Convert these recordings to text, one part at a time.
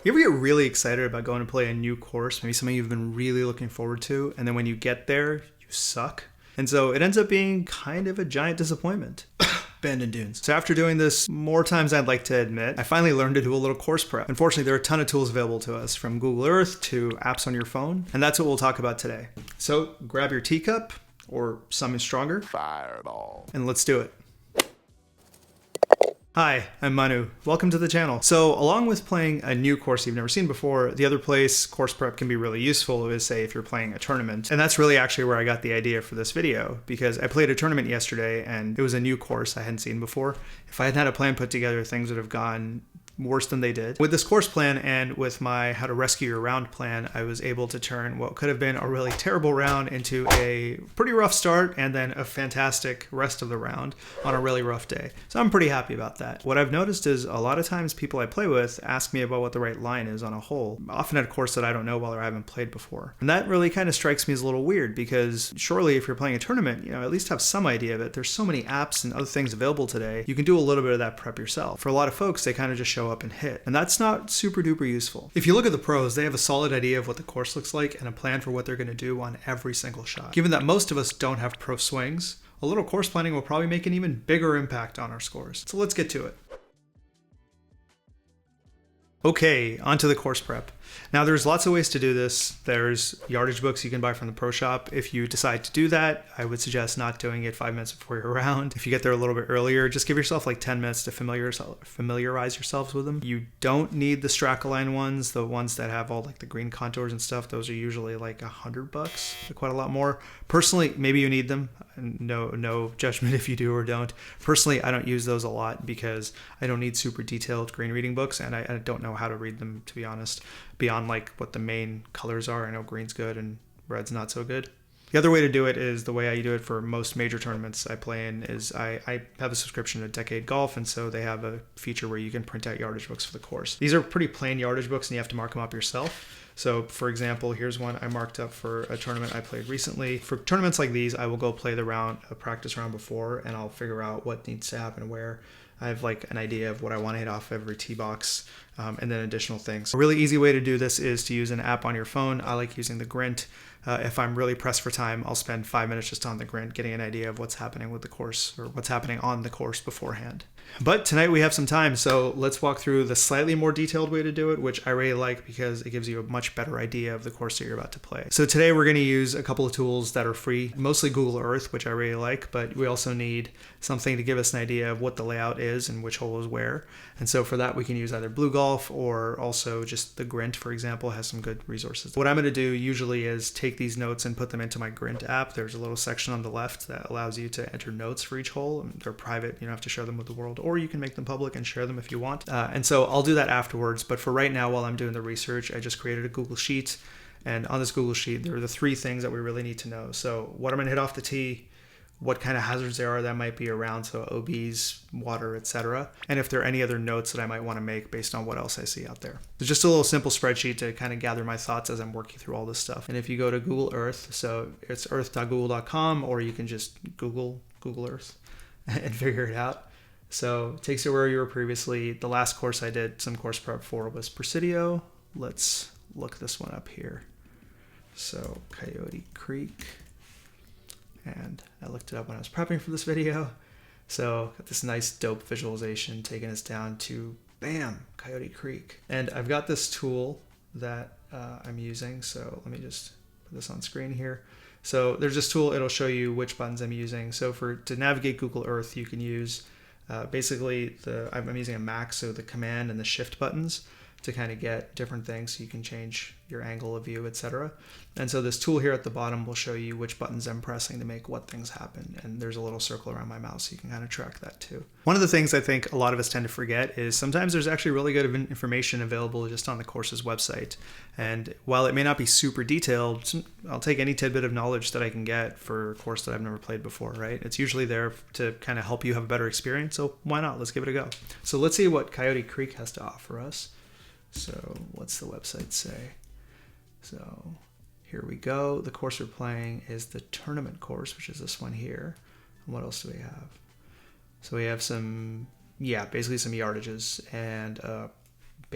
You ever get really excited about going to play a new course, maybe something you've been really looking forward to, and then when you get there, you suck? And so it ends up being kind of a giant disappointment. Abandoned dunes. So after doing this more times than I'd like to admit, I finally learned to do a little course prep. Unfortunately, there are a ton of tools available to us, from Google Earth to apps on your phone, and that's what we'll talk about today. So grab your teacup, or something stronger, Fireball, and let's do it. Hi, I'm Manu. Welcome to the channel. So along with playing a new course you've never seen before, the other place course prep can be really useful is, say, if you're playing a tournament. And that's really actually where I got the idea for this video, because I played a tournament yesterday and it was a new course I hadn't seen before. If I hadn't had a plan put together, things would have gone worse than they did. With this course plan and with my how to rescue your round plan, I was able to turn what could have been a really terrible round into a pretty rough start and then a fantastic rest of the round on a really rough day. So I'm pretty happy about that. What I've noticed is a lot of times people I play with ask me about what the right line is on a hole, often at a course that I don't know well or I haven't played before. And that really kind of strikes me as a little weird, because surely if you're playing a tournament, at least have some idea of it. There's so many apps and other things available today. You can do a little bit of that prep yourself. For a lot of folks, they kind of just show up and hit. And that's not super duper useful. If you look at the pros, they have a solid idea of what the course looks like and a plan for what they're going to do on every single shot. Given that most of us don't have pro swings, a little course planning will probably make an even bigger impact on our scores. So let's get to it. Okay, onto the course prep. Now there's lots of ways to do this. There's yardage books you can buy from the pro shop. If you decide to do that, I would suggest not doing it 5 minutes before you're around. If you get there a little bit earlier, just give yourself like 10 minutes to familiarize yourselves with them. You don't need the Strack-Align ones, the ones that have all like the green contours and stuff. Those are usually like $100. They're quite a lot more. Personally, maybe you need them. No judgment if you do or don't. Personally, I don't use those a lot because I don't need super detailed green reading books, and I don't know how to read them, to be honest, beyond like what the main colors are. I know green's good and red's not so good. The other way to do it is the way I do it for most major tournaments I play in is I have a subscription to Decade Golf, and so they have a feature where you can print out yardage books for the course. These are pretty plain yardage books and you have to mark them up yourself. So for example, here's one I marked up for a tournament I played recently. For tournaments like these, I will go play a practice round before, and I'll figure out what needs to happen where. I have like an idea of what I want to hit off every tee box, and then additional things. A really easy way to do this is to use an app on your phone. I like using the Grint. If I'm really pressed for time, I'll spend 5 minutes just on the Grint getting an idea of what's happening with the course or what's happening on the course beforehand. But tonight we have some time, so let's walk through the slightly more detailed way to do it, which I really like because it gives you a much better idea of the course that you're about to play. So today we're going to use a couple of tools that are free, mostly Google Earth, which I really like, but we also need something to give us an idea of what the layout is and which hole is where. And so for that we can use either Bluegolf or also just the Grint, for example, has some good resources. What I'm going to do usually is take these notes and put them into my Grint app. There's a little section on the left that allows you to enter notes for each hole. They're private, you don't have to share them with the world, or you can make them public and share them if you want. And so I'll do that afterwards. But for right now, while I'm doing the research, I just created a Google Sheet. And on this Google Sheet, there are the three things that we really need to know. So what I'm going to hit off the tee, what kind of hazards there are that might be around, so OBs, water, etc. And if there are any other notes that I might want to make based on what else I see out there. It's just a little simple spreadsheet to kind of gather my thoughts as I'm working through all this stuff. And if you go to Google Earth, so it's earth.google.com, or you can just Google Earth and figure it out. So it takes you where you were previously. The last course I did some course prep for was Presidio. Let's look this one up here. So Coyote Creek. And I looked it up when I was prepping for this video. So got this nice dope visualization taking us down to, bam, Coyote Creek. And I've got this tool that I'm using. So let me just put this on screen here. So there's this tool, it'll show you which buttons I'm using. So to navigate Google Earth, you can use basically I'm using a Mac, so the command and the shift buttons to kind of get different things. So you can change your angle of view, etc. And so this tool here at the bottom will show you which buttons I'm pressing to make what things happen. And there's a little circle around my mouse, so you can kind of track that too. One of the things I think a lot of us tend to forget is sometimes there's actually really good information available just on the course's website. And while it may not be super detailed, I'll take any tidbit of knowledge that I can get for a course that I've never played before, right? It's usually there to kind of help you have a better experience. So why not? Let's give it a go. So let's see what Coyote Creek has to offer us. So what's the website say? So here we go. The course we're playing is the tournament course, which is this one here. And what else do we have? So we have some, basically some yardages and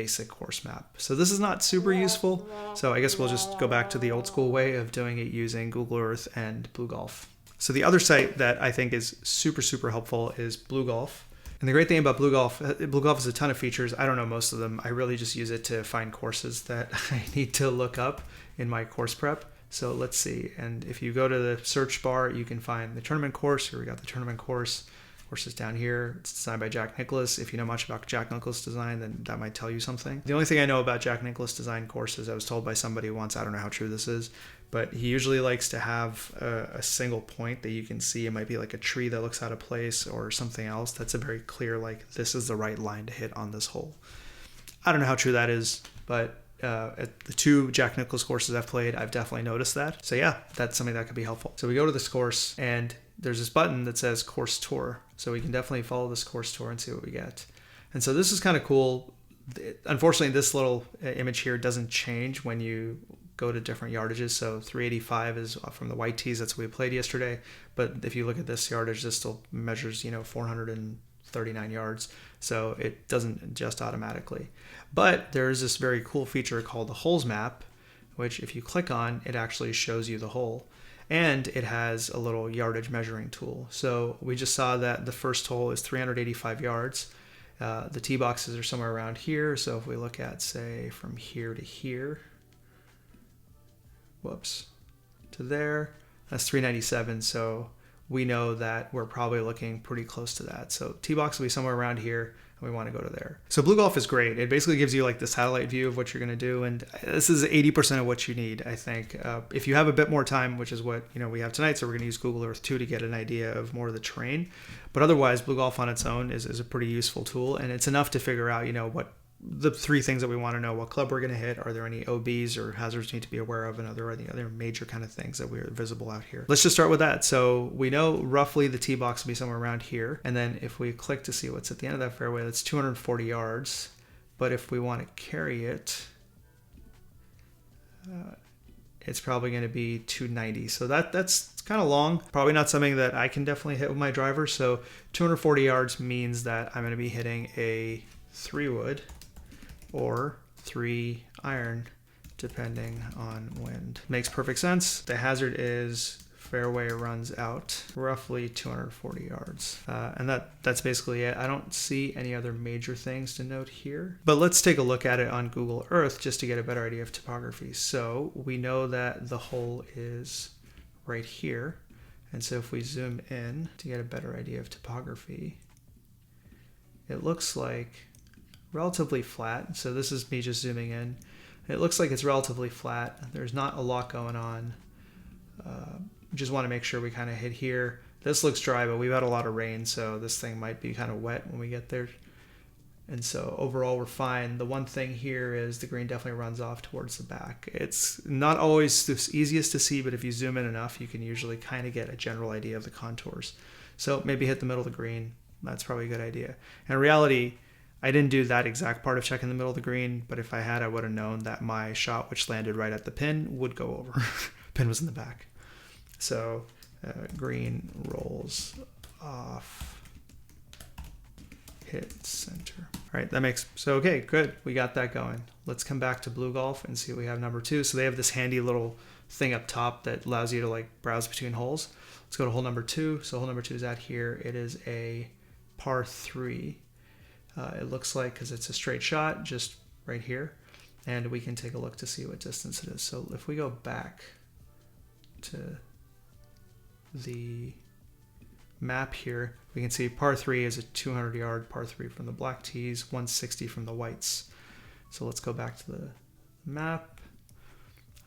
basic course map. So this is not super useful. So I guess we'll just go back to the old school way of doing it using Google Earth and Bluegolf. So the other site that I think is super, super helpful is Bluegolf. And the great thing about Bluegolf has a ton of features. I don't know most of them. I really just use it to find courses that I need to look up in my course prep. So let's see. And if you go to the search bar, you can find the tournament course. Here we got the tournament course. Course is down here. It's designed by Jack Nicklaus. If you know much about Jack Nicklaus design, then that might tell you something. The only thing I know about Jack Nicklaus design courses, I was told by somebody once, I don't know how true this is, but he usually likes to have a single point that you can see. It might be like a tree that looks out of place or something else. That's a very clear, like, this is the right line to hit on this hole. I don't know how true that is, but at the 2 Jack Nicklaus courses I've played, I've definitely noticed that. So yeah, that's something that could be helpful. So we go to this course and there's this button that says course tour. So we can definitely follow this course tour and see what we get. And so this is kind of cool. Unfortunately, this little image here doesn't change when you go to different yardages. So 385 is from the white tees. That's what we played yesterday. But if you look at this yardage, this still measures, 439 yards. So it doesn't adjust automatically. But there's this very cool feature called the holes map, which if you click on, it actually shows you the hole. And it has a little yardage measuring tool. So we just saw that the first hole is 385 yards. The tee boxes are somewhere around here. So if we look at, say, from here to here, to there, that's 397. So we know that we're probably looking pretty close to that. So tee box will be somewhere around here, and we want to go to there. So Bluegolf is great. It basically gives you like the satellite view of what you're going to do, and this is 80% of what you need, I think. If you have a bit more time, which is what we have tonight, so we're going to use Google Earth 2 to get an idea of more of the terrain. But otherwise, Bluegolf on its own is a pretty useful tool, and it's enough to figure out what the 3 things that we want to know: what club we're going to hit, are there any OBs or hazards we need to be aware of, and are there any other major kind of things that are visible out here. Let's just start with that. So we know roughly the tee box will be somewhere around here, and then if we click to see what's at the end of that fairway, that's 240 yards. But if we want to carry it, it's probably going to be 290. So that's kind of long. Probably not something that I can definitely hit with my driver. So 240 yards means that I'm going to be hitting a 3-wood or 3 iron, depending on wind. Makes perfect sense. The hazard is fairway runs out roughly 240 yards. And that's basically it. I don't see any other major things to note here. But let's take a look at it on Google Earth just to get a better idea of topography. So we know that the hole is right here. And so if we zoom in to get a better idea of topography, it looks like relatively flat. So this is me just zooming in. It looks like it's relatively flat. There's not a lot going on. Just want to make sure we kind of hit here. This looks dry, but we've had a lot of rain, so this thing might be kind of wet when we get there. And so overall, we're fine. The one thing here is the green definitely runs off towards the back. It's not always the easiest to see, but if you zoom in enough, you can usually kind of get a general idea of the contours. So maybe hit the middle of the green. That's probably a good idea. In reality, I didn't do that exact part of checking the middle of the green, but if I had, I would have known that my shot, which landed right at the pin, would go over. Pin was in the back. So green rolls off, hit center. All right, okay, good. We got that going. Let's come back to Bluegolf and see what we have number 2. So they have this handy little thing up top that allows you to browse between holes. Let's go to hole number 2. So hole number 2 is out here. It is a par 3. It looks like, because it's a straight shot, just right here. And we can take a look to see what distance it is. So if we go back to the map here, we can see par 3 is a 200-yard par 3 from the black tees, 160 from the whites. So let's go back to the map.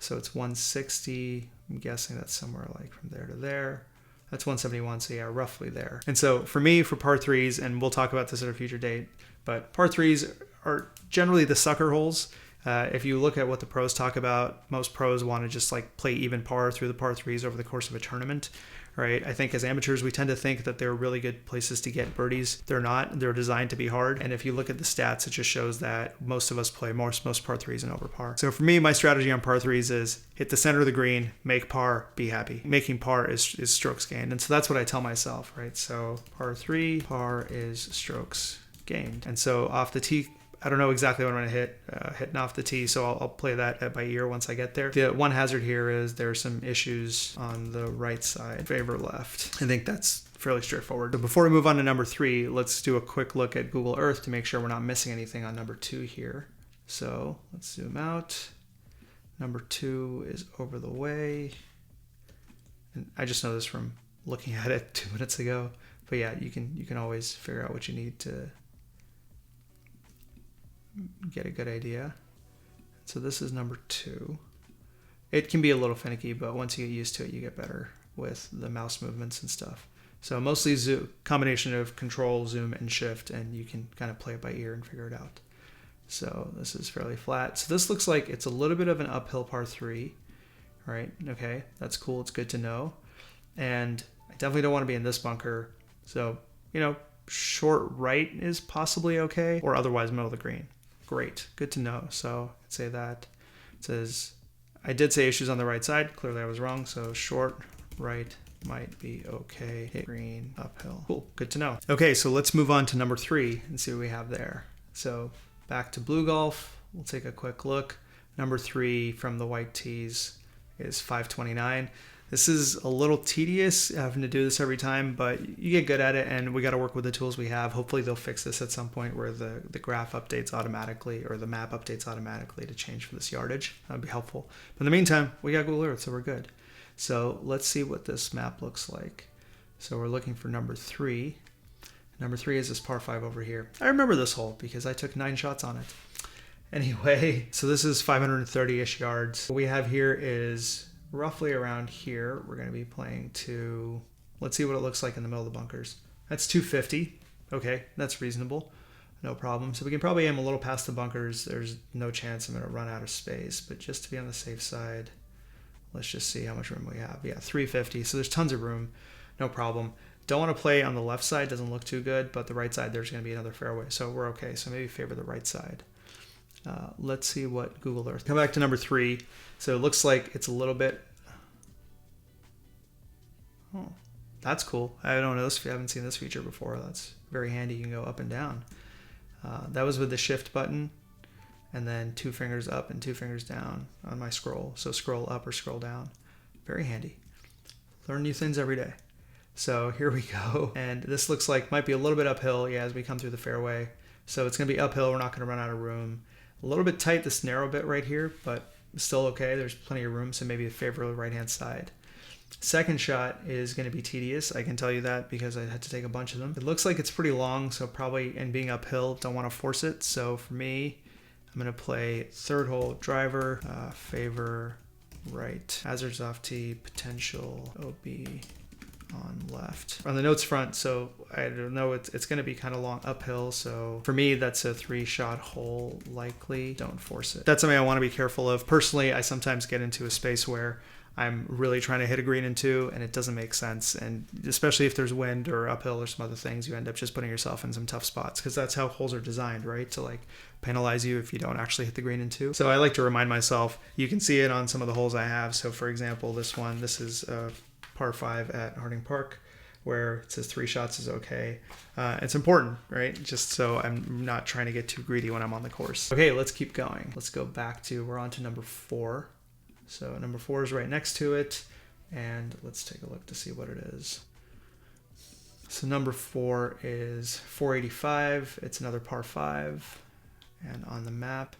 So it's 160. I'm guessing that's somewhere like from there to there. That's 171, so yeah, roughly there. And so for me, for par 3s, and we'll talk about this at a future date, but par 3s are generally the sucker holes. If you look at what the pros talk about, most pros want to just play even par through the par 3s over the course of a tournament, right? I think as amateurs, we tend to think that they're really good places to get birdies. They're not. They're designed to be hard. And if you look at the stats, it just shows that most of us play most par 3s and over par. So for me, my strategy on par 3s is hit the center of the green, make par, be happy. Making par is strokes gained. And so that's what I tell myself, right? So par 3, par is strokes gained. And so off the tee I don't know exactly what I'm going to hit hitting off the tee, so I'll play that by ear once I get there. The one hazard here is there are some issues on the right side, favor left. I think that's fairly straightforward. But before we move on to number 3, let's do a quick look at Google Earth to make sure we're not missing anything on number 2 here. So let's zoom out. Number 2 is over the way. And I just know this from looking at it 2 minutes ago. But yeah, you can always figure out what you need to get a good idea. So this is number 2. It can be a little finicky, but once you get used to it, you get better with the mouse movements and stuff. So mostly combination of control, zoom, and shift, and you can kind of play it by ear and figure it out. So this is fairly flat. So this looks like it's a little bit of an uphill par 3, right? Okay, that's cool. It's good to know. And I definitely don't want to be in this bunker. So, short right is possibly okay, or otherwise middle of the green. Great, good to know. So I'd say that. It says, I did say issues on the right side. Clearly I was wrong. So short right might be okay. Hit green, uphill. Cool, good to know. Okay, so let's move on to number 3 and see what we have there. So back to Bluegolf. We'll take a quick look. Number 3 from the white tees is 529. This is a little tedious having to do this every time, but you get good at it, and we got to work with the tools we have. Hopefully they'll fix this at some point where the graph updates automatically, or the map updates automatically to change for this yardage. That'd be helpful. But in the meantime, we got Google Earth, so we're good. So let's see what this map looks like. So we're looking for number 3. Number 3 is this par 5 over here. I remember this hole because I took 9 shots on it. Anyway, so this is 530-ish yards. What we have here is roughly around here. We're going to be playing to, let's see what it looks like in the middle of the bunkers. That's 250. Okay, that's reasonable. No problem. So we can probably aim a little past the bunkers. There's no chance I'm going to run out of space, but just to be on the safe side, let's just see how much room we have. Yeah, 350. So there's tons of room. No problem. Don't want to play on the left side. Doesn't look too good, but the right side, there's going to be another fairway. So we're okay. So maybe favor the right side. Let's see what Google Earth. Come back to number 3. So it looks like it's a little bit. Oh, that's cool. I don't know if you haven't seen this feature before. That's very handy. You can go up and down. That was with the shift button, and then 2 fingers up and 2 fingers down on my scroll. So scroll up or scroll down. Very handy. Learn new things every day. So here we go. And this looks like might be a little bit uphill, yeah, as we come through the fairway. So it's going to be uphill. We're not going to run out of room. A little bit tight, this narrow bit right here, but still okay. There's plenty of room, so maybe a favor the right-hand side. Second shot is going to be tedious. I can tell you that because I had to take a bunch of them. It looks like it's pretty long, so probably, and being uphill, don't want to force it. So for me, I'm going to play third hole driver, favor right, hazards off tee, potential OB on left. On the notes front, so I don't know, it's going to be kind of long uphill, so for me that's a 3-shot hole likely. Don't force it. That's something I want to be careful of. Personally, I sometimes get into a space where I'm really trying to hit a green in 2 and it doesn't make sense, and especially if there's wind or uphill or some other things, you end up just putting yourself in some tough spots, because that's how holes are designed, right? To like penalize you if you don't actually hit the green in 2. So I like to remind myself, you can see it on some of the holes I have. So for example, this is par 5 at Harding Park, where it says 3 shots is okay. It's important, right? Just so I'm not trying to get too greedy when I'm on the course. Okay, let's keep going. Let's go back to, we're on to number 4. So number 4 is right next to it, and let's take a look to see what it is. So number 4 is 485. It's another par 5, and on the map,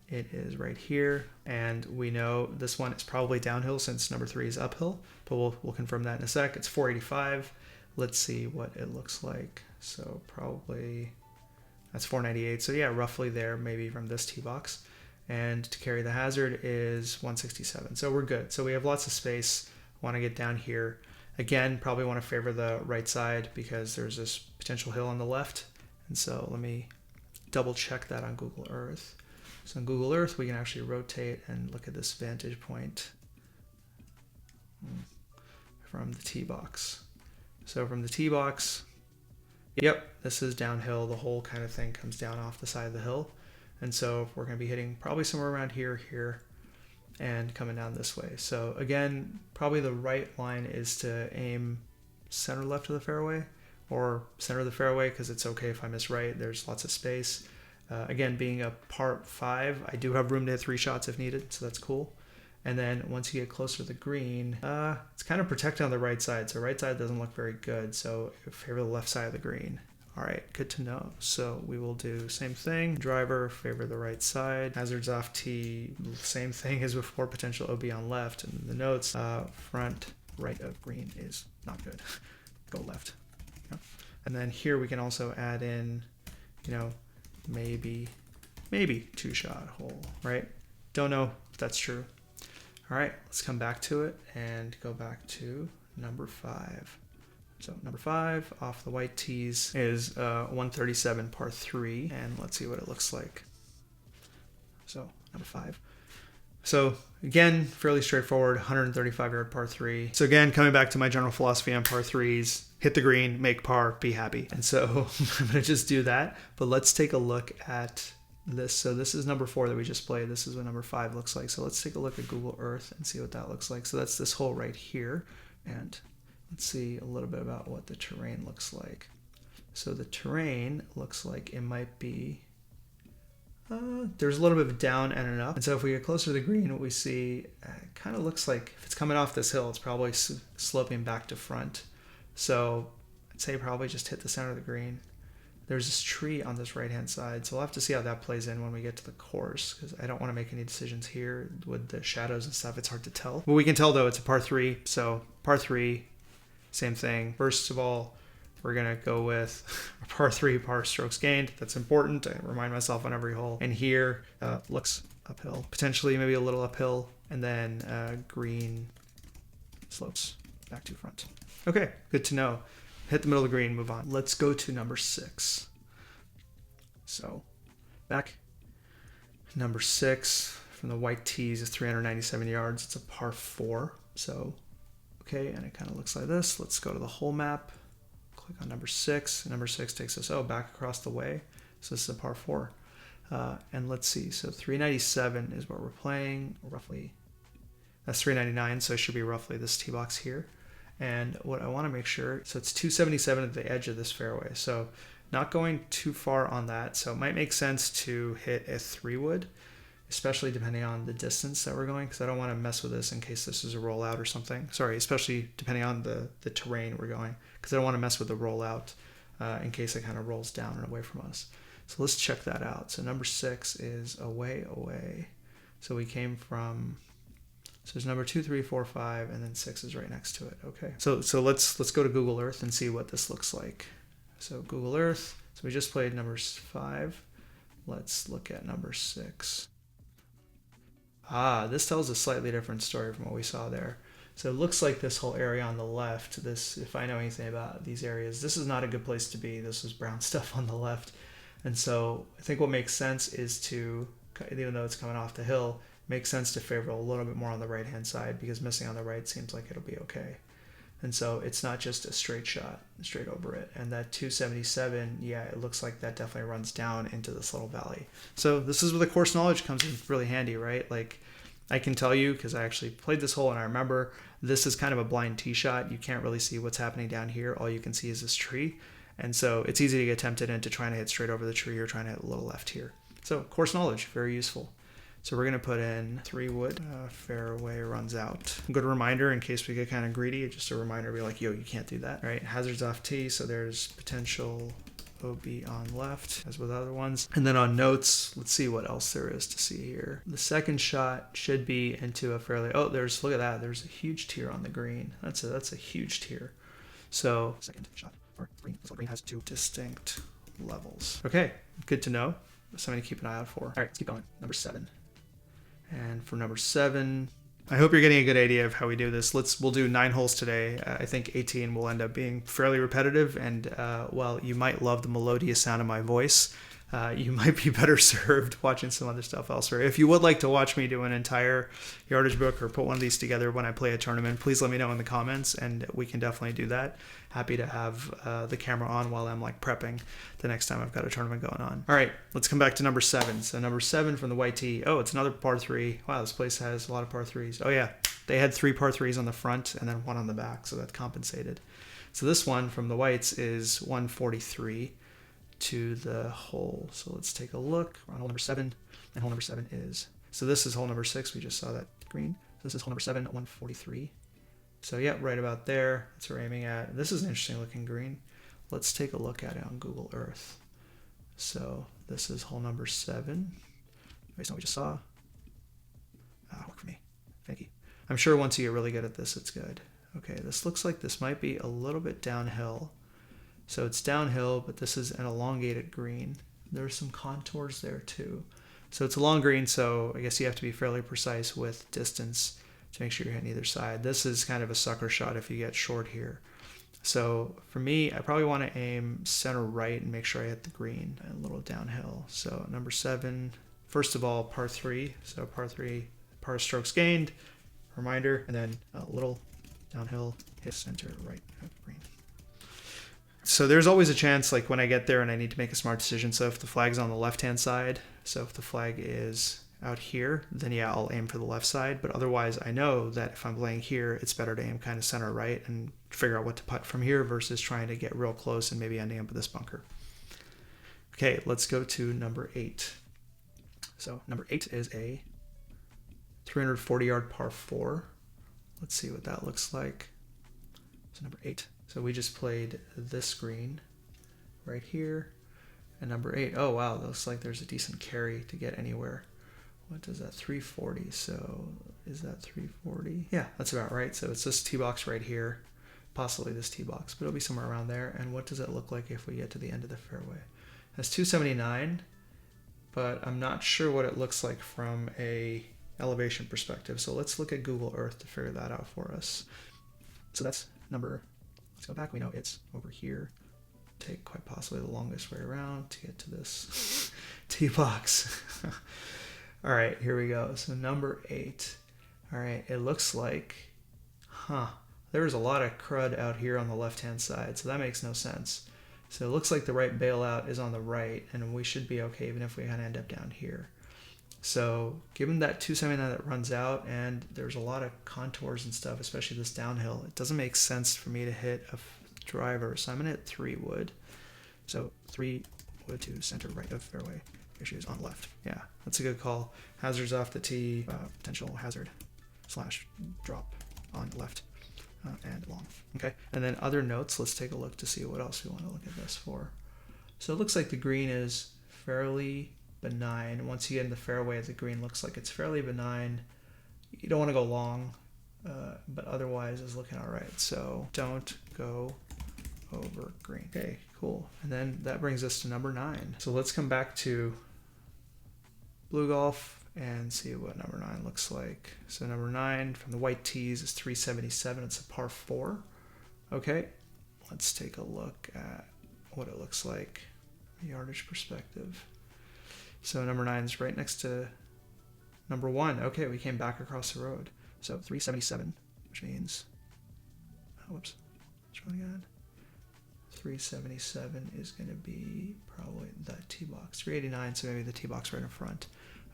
it is right here, and we know this one is probably downhill since number 3 is uphill, but we'll confirm that in a sec. It's 485. Let's see what it looks like. So probably that's 498. So yeah, roughly there, maybe from this tee box. And to carry the hazard is 167. So we're good. So we have lots of space. Want to get down here. Again, probably want to favor the right side because there's this potential hill on the left. And so let me double check that on Google Earth. So on Google Earth, we can actually rotate and look at this vantage point from the tee box. So from the tee box, yep, this is downhill. The whole kind of thing comes down off the side of the hill. And so we're going to be hitting probably somewhere around here, and coming down this way. So again, probably the right line is to aim center left of the fairway, or center of the fairway, because it's okay if I miss right. There's lots of space. Again, being a par 5, I do have room to hit 3 shots if needed, so that's cool. And then once you get closer to the green, it's kind of protected on the right side. So right side doesn't look very good. So favor the left side of the green. All right, good to know. So we will do same thing. Driver, favor the right side. Hazards off tee, same thing as before, potential OB on left. And the notes, front right of green is not good. Go left. Yeah. And then here we can also add in, you know, maybe 2-shot hole, right? Don't know if that's true. All right, let's come back to it and go back to number 5. So number 5 off the white tees is 137 par 3, and let's see what it looks like. So number 5. So again, fairly straightforward, 135-yard par 3. So again, coming back to my general philosophy on par 3s, hit the green, make par, be happy. And so I'm gonna just do that, but let's take a look at this. So this is number 4 that we just played. This is what number 5 looks like. So let's take a look at Google Earth and see what that looks like. So that's this hole right here. And let's see a little bit about what the terrain looks like. So the terrain looks like it might be, there's a little bit of a down and an up. And so if we get closer to the green, what we see kind of looks like if it's coming off this hill, it's probably sloping back to front. So I'd say probably just hit the center of the green. There's this tree on this right-hand side, so we'll have to see how that plays in when we get to the course, because I don't want to make any decisions here with the shadows and stuff. It's hard to tell. But we can tell, though, it's a par 3. So par 3, same thing. First of all, we're going to go with a par 3, par strokes gained. That's important. I remind myself on every hole. And here, looks uphill. Potentially maybe a little uphill. And then green slopes back to front. Okay, good to know. Hit the middle of the green, move on. Let's go to number 6. So back. Number 6 from the white tees is 397 yards. It's a par 4. So, okay, and it kind of looks like this. Let's go to the hole map. Click on number 6. Number 6 takes us, back across the way. So this is a par 4. And let's see. So 397 is what we're playing, roughly. That's 399, so it should be roughly this tee box here. And what I want to make sure, so it's 277 at the edge of this fairway. So not going too far on that. So it might make sense to hit a 3-wood, especially depending on the distance that we're going, because I don't want to mess with this in case this is a rollout or something. Sorry, especially depending on the terrain we're going, because I don't want to mess with the rollout in case it kind of rolls down and away from us. So let's check that out. So number 6 is away. So we came from... So there's number 2, 3, 4, 5, and then 6 is right next to it. Okay. So let's go to Google Earth and see what this looks like. So Google Earth. So we just played number 5. Let's look at number 6. This tells a slightly different story from what we saw there. So it looks like this whole area on the left, this, if I know anything about these areas, this is not a good place to be. This is brown stuff on the left. And so I think what makes sense is to, even though it's coming off the hill, makes sense to favor a little bit more on the right-hand side, because missing on the right seems like it'll be okay. And so it's not just a straight shot, straight over it. And that 277, yeah, it looks like that definitely runs down into this little valley. So this is where the course knowledge comes in really handy, right? Like I can tell you, because I actually played this hole and I remember this is kind of a blind tee shot. You can't really see what's happening down here. All you can see is this tree. And so it's easy to get tempted into trying to hit straight over the tree or trying to hit a little left here. So course knowledge, very useful. So we're going to put in 3-wood, fairway runs out. Good reminder in case we get kind of greedy, just a reminder, be like, yo, you can't do that, right? Hazards off tee, so there's potential OB on left, as with other ones. And then on notes, let's see what else there is to see here. The second shot should be into a fairly, look at that, there's a huge tier on the green. That's a huge tier. So second shot for green, so green has 2 distinct levels. Okay, good to know. Something to keep an eye out for. All right, let's keep going. Number 7. And for number 7, I hope you're getting a good idea of how we do this. We'll do 9 holes today. I think 18 will end up being fairly repetitive. And while you might love the melodious sound of my voice, you might be better served watching some other stuff elsewhere. If you would like to watch me do an entire yardage book or put one of these together when I play a tournament, please let me know in the comments, and we can definitely do that. Happy to have the camera on while I'm like prepping the next time I've got a tournament going on. All right, let's come back to number 7. So number 7 from the white tee. Oh, it's another par 3. Wow, this place has a lot of par 3s. Oh yeah, they had 3 par 3s on the front and then 1 on the back, so that's compensated. So this one from the whites is 143. to the hole. So let's take a look. We're on hole number 7, and hole number 7 is, so this is hole number 6. We just saw that green. So this is hole number 7 at 143. So yeah, right about there. That's what we're aiming at. This is an interesting looking green. Let's take a look at it on Google Earth. So this is hole number 7. Based on what we just saw. Work for me. Thank you. I'm sure once you get really good at this, it's good. Okay, this looks like this might be a little bit downhill. So it's downhill, but this is an elongated green. There's some contours there too. So it's a long green, so I guess you have to be fairly precise with distance to make sure you're hitting either side. This is kind of a sucker shot if you get short here. So for me, I probably want to aim center right and make sure I hit the green and a little downhill. So number 7, first of all, par 3. So par 3, par strokes gained, reminder, and then a little downhill, hit center right of green. So there's always a chance, like when I get there and I need to make a smart decision. So if the flag's on the left-hand side, so if the flag is out here, then yeah, I'll aim for the left side. But otherwise, I know that if I'm playing here, it's better to aim kind of center right and figure out what to putt from here versus trying to get real close and maybe ending up with this bunker. Okay, let's go to number 8. So number 8 is a 340-yard par 4. Let's see what that looks like. So number 8. So we just played this green right here. And number 8, oh wow, looks like there's a decent carry to get anywhere. What does that, 340? So is that 340? Yeah, that's about right. So it's this tee box right here, possibly this tee box, but it'll be somewhere around there. And what does it look like if we get to the end of the fairway? That's 279, but I'm not sure what it looks like from a elevation perspective. So let's look at Google Earth to figure that out for us. So that's number, let's go back. We know it's over here. Take quite possibly the longest way around to get to this tee box. All right, here we go. So number 8. All right, it looks like, there's a lot of crud out here on the left-hand side, so that makes no sense. So it looks like the right bailout is on the right, and we should be okay even if we kind of end up down here. So given that 279 that runs out, and there's a lot of contours and stuff, especially this downhill, it doesn't make sense for me to hit a driver. So I'm going to hit 3 wood. So 3 wood to center right of fairway. Issues on left. Yeah, that's a good call. Hazards off the tee, potential hazard / drop on left and long. Okay, and then other notes, let's take a look to see what else we want to look at this for. So it looks like the green is fairly benign. Once you get in the fairway, the green looks like it's fairly benign. You don't want to go long, but otherwise it's looking all right. So don't go over green. Okay, cool. And then that brings us to number 9. So let's come back to Bluegolf and see what number 9 looks like. So number 9 from the white tees is 377. It's a par 4. Okay, let's take a look at what it looks like from a yardage perspective. So number 9 is right next to number 1. Okay, we came back across the road. So 377, which means, whoops, which one again? 377 is going to be probably that tee box. 389, so maybe the tee box right in front.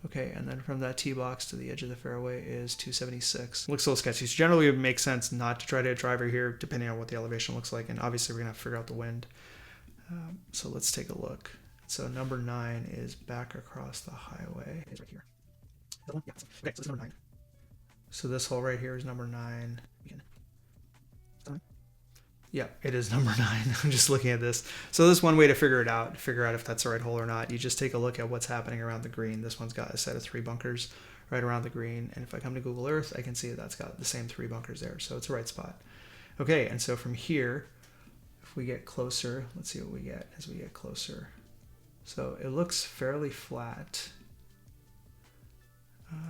Okay, and then from that tee box to the edge of the fairway is 276. Looks a little sketchy. So generally it would make sense not to try to hit driver here, depending on what the elevation looks like, and obviously we're going to have to figure out the wind. So let's take a look. So number 9 is back across the highway. It's right here. That one? Yeah. Okay, so this is number 9. So this hole right here is number 9. Yeah, it is number 9. I'm just looking at this. So this is one way to figure it out, figure out if that's the right hole or not. You just take a look at what's happening around the green. This one's got a set of 3 bunkers right around the green. And if I come to Google Earth, I can see that that's got the same 3 bunkers there. So it's a right spot. Okay, and so from here, if we get closer, let's see what we get as we get closer. So it looks fairly flat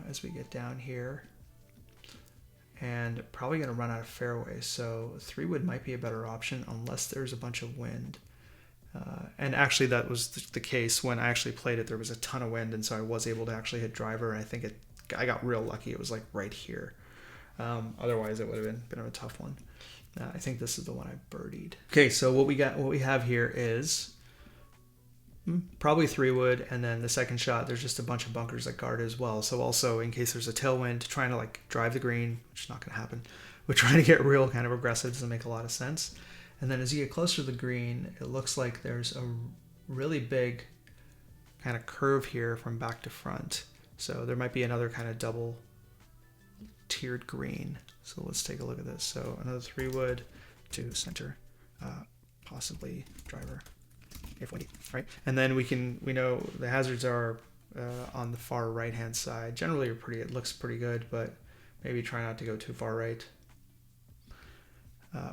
as we get down here. And probably going to run out of fairway, so 3 wood might be a better option unless there's a bunch of wind. And actually that was the case when I actually played it. There was a ton of wind, and so I was able to actually hit driver, and I think I got real lucky. It was like right here. Otherwise it would have been a tough one. I think this is the one I birdied. Okay, so what we have here is probably 3 wood, and then the second shot there's just a bunch of bunkers that guard as well. So also in case there's a tailwind, trying to like drive the green, which is not going to happen, we're trying to get real kind of aggressive, doesn't make a lot of sense. And then as you get closer to the green, it looks like there's a really big kind of curve here from back to front. So there might be another kind of double tiered green. So let's take a look at this. So another 3-wood to center, possibly driver, if windy, right? And then we know the hazards are on the far right hand side. Generally it looks pretty good, but maybe try not to go too far right,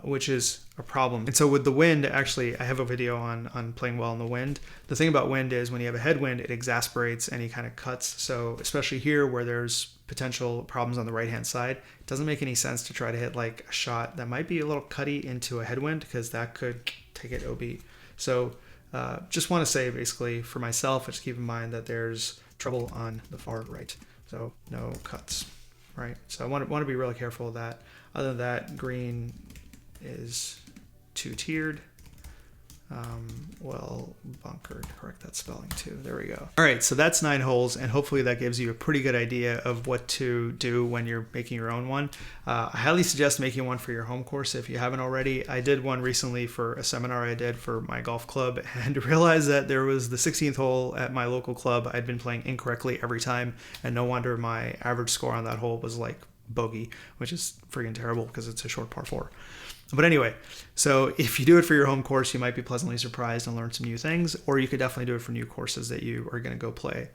which is a problem. And so with the wind, actually, I have a video on playing well in the wind. The thing about wind is when you have a headwind, it exasperates any kind of cuts. So especially here where there's potential problems on the right-hand side, it doesn't make any sense to try to hit like a shot that might be a little cutty into a headwind, because that could take it OB. So just want to say basically for myself, just keep in mind that there's trouble on the far right. So no cuts, right? So I want to be really careful of that. Other than that, green is 2-tiered. Well bunkered, correct that spelling too. There we go. All right, so that's 9 holes, and hopefully that gives you a pretty good idea of what to do when you're making your own one. I highly suggest making one for your home course if you haven't already. I did one recently for a seminar I did for my golf club, and realized that there was the 16th hole at my local club I'd been playing incorrectly every time, and no wonder my average score on that hole was like bogey, which is freaking terrible because it's a short par 4. But anyway, so if you do it for your home course, you might be pleasantly surprised and learn some new things, or you could definitely do it for new courses that you are going to go play.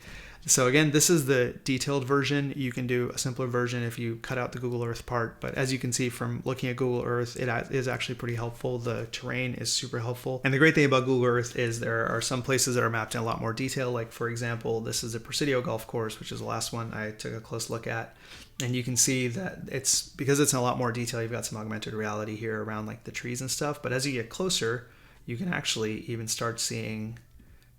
So again, this is the detailed version. You can do a simpler version if you cut out the Google Earth part. But as you can see from looking at Google Earth, it is actually pretty helpful. The terrain is super helpful. And the great thing about Google Earth is there are some places that are mapped in a lot more detail. Like for example, this is a Presidio golf course, which is the last one I took a close look at. And you can see that because it's in a lot more detail, you've got some augmented reality here around like the trees and stuff. But as you get closer, you can actually even start seeing,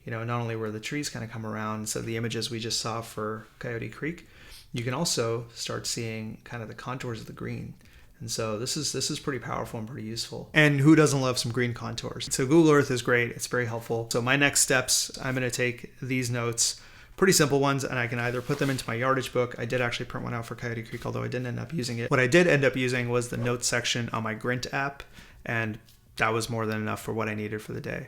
not only where the trees kind of come around, so the images we just saw for Coyote Creek, you can also start seeing kind of the contours of the green. And so this is pretty powerful and pretty useful. And who doesn't love some green contours? So Google Earth is great. It's very helpful. So my next steps, I'm going to take these notes, pretty simple ones, and I can either put them into my yardage book. I did actually print one out for Coyote Creek, although I didn't end up using it. What I did end up using was the notes section on my Grint app, and that was more than enough for what I needed for the day.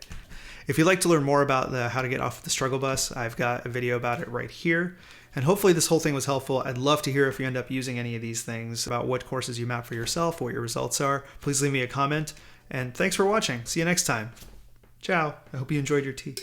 If you'd like to learn more about how to get off the struggle bus, I've got a video about it right here. And hopefully this whole thing was helpful. I'd love to hear if you end up using any of these things, about what courses you map for yourself, what your results are. Please leave me a comment. And thanks for watching. See you next time. Ciao. I hope you enjoyed your tea.